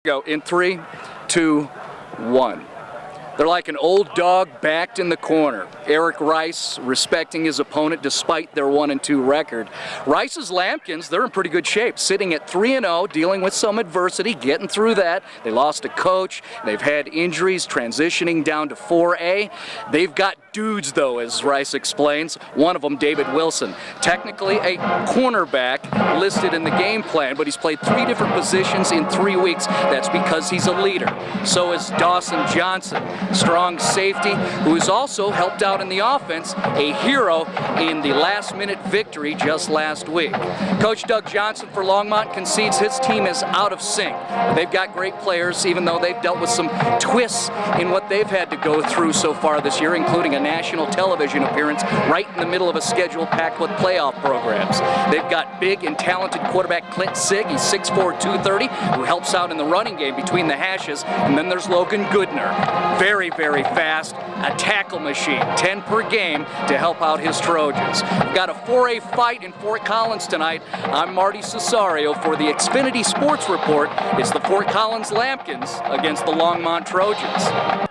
Go in 3, 2, 1. They're like an old dog backed in the corner. Eric Rice respecting his opponent despite their 1-2 record. Rice's Lambkins, they're in pretty good shape, sitting at 3-0, dealing with some adversity, getting through that. They lost a coach. They've had injuries, transitioning down to 4A. They've got dudes, though, as Rice explains. One of them, David Wilson, technically a cornerback listed in the game plan, but he's played 3 different positions in 3 weeks. That's because he's a leader. So is Dawson Johnson, strong safety, who has also helped out in the offense, a hero in the last-minute victory just last week. Coach Doug Johnson for Longmont concedes his team is out of sync. They've got great players, even though they've dealt with some twists in what they've had to go through so far this year, including a national television appearance right in the middle of a schedule packed with playoff programs. They've got big and talented quarterback Clint Sigg, he's 6'4", 230, who helps out in the running game between the hashes, and then there's Logan Goodner. Very, very fast, a tackle machine, 10 per game to help out his Trojans. We've got a 4A fight in Fort Collins tonight. I'm Marty Cesario for the Xfinity Sports Report. It's the Fort Collins Lambkins against the Longmont Trojans.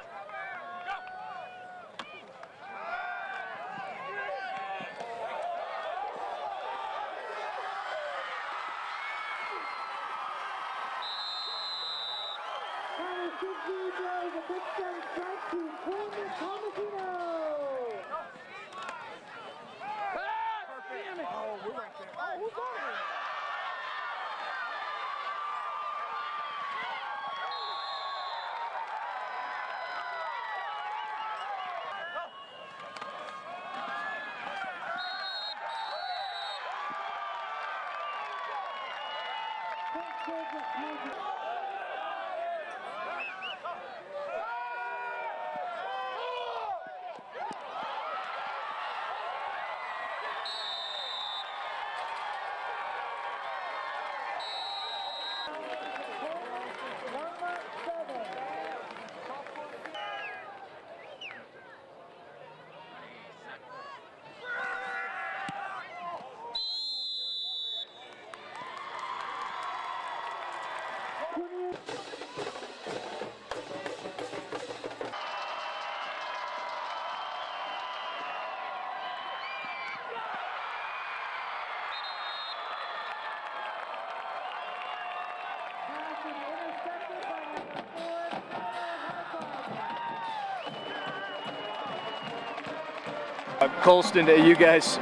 Colston, you guys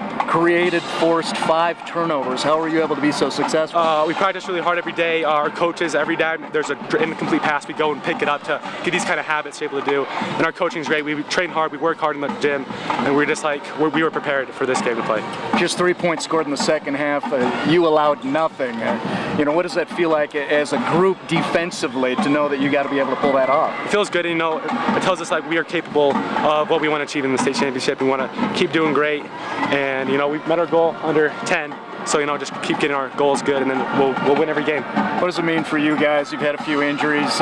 forced 5 turnovers. How were you able to be so successful? We practice really hard every day. Our coaches, every day, there's an incomplete pass, we go and pick it up to get these kind of habits to be able to do. And our coaching is great. We train hard, we work hard in the gym, and we're just like, we were prepared for this game to play. Just 3 points scored in the second half. You allowed nothing. What does that feel like as a group defensively to know that you got to be able to pull that off? It feels good, and it tells us like we are capable of what we want to achieve in the state championship. We want to keep doing great, and we met our goal under 10. So just keep getting our goals good, and then we'll win every game. What does it mean for you guys? You've had a few injuries,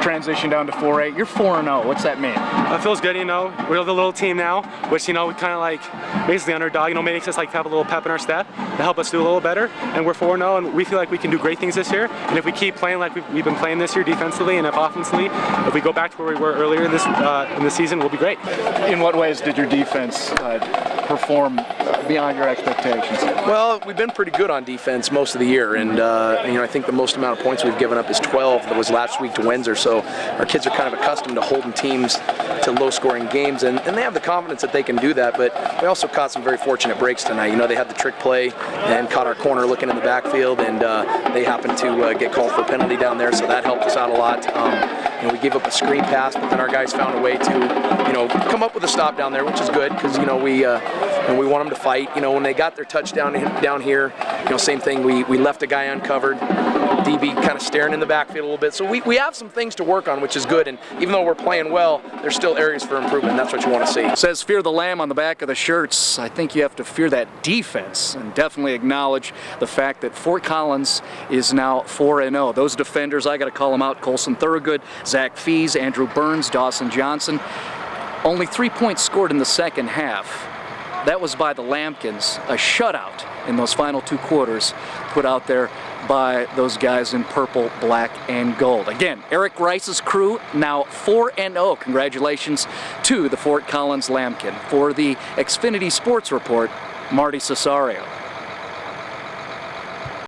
transition down to 4A. You're 4-0. What's that mean? It feels good. We're the little team now, which we kind of like basically underdog. Makes us like have a little pep in our step to help us do a little better. And we're 4-0, and we feel like we can do great things this year. And if we keep playing like we've been playing this year defensively and offensively, if we go back to where we were earlier in the season, we'll be great. In what ways did your defense perform beyond your expectations? Well, we've been pretty good on defense most of the year, and I think the most amount of points we've given up is 12. That was last week to Windsor, so our kids are kind of accustomed to holding teams to low-scoring games, and they have the confidence that they can do that. But we also caught some very fortunate breaks tonight. They had the trick play and caught our corner looking in the backfield, and they happened to get called for a penalty down there, so that helped us out a lot. We gave up a screen pass, but then our guys found a way to come up with a stop down there, which is good because we want them to fight. When they got their touchdown down here, same thing. We left a guy uncovered. DB kind of staring in the backfield a little bit. So we have some things to work on, which is good. And even though we're playing well, there's still areas for improvement. And that's what you want to see. It says fear the lamb on the back of the shirts. I think you have to fear that defense and definitely acknowledge the fact that Fort Collins is now 4-0. Those defenders, I got to call them out: Colson Thorogood, Zach Fees, Andrew Burns, Dawson Johnson. Only 3 points scored in the second half. That was by the Lambkins, a shutout in those final 2 quarters put out there by those guys in purple, black, and gold. Again, Eric Rice's crew now 4-0. Congratulations to the Fort Collins Lambkin. For the Xfinity Sports Report, Marty Cesario.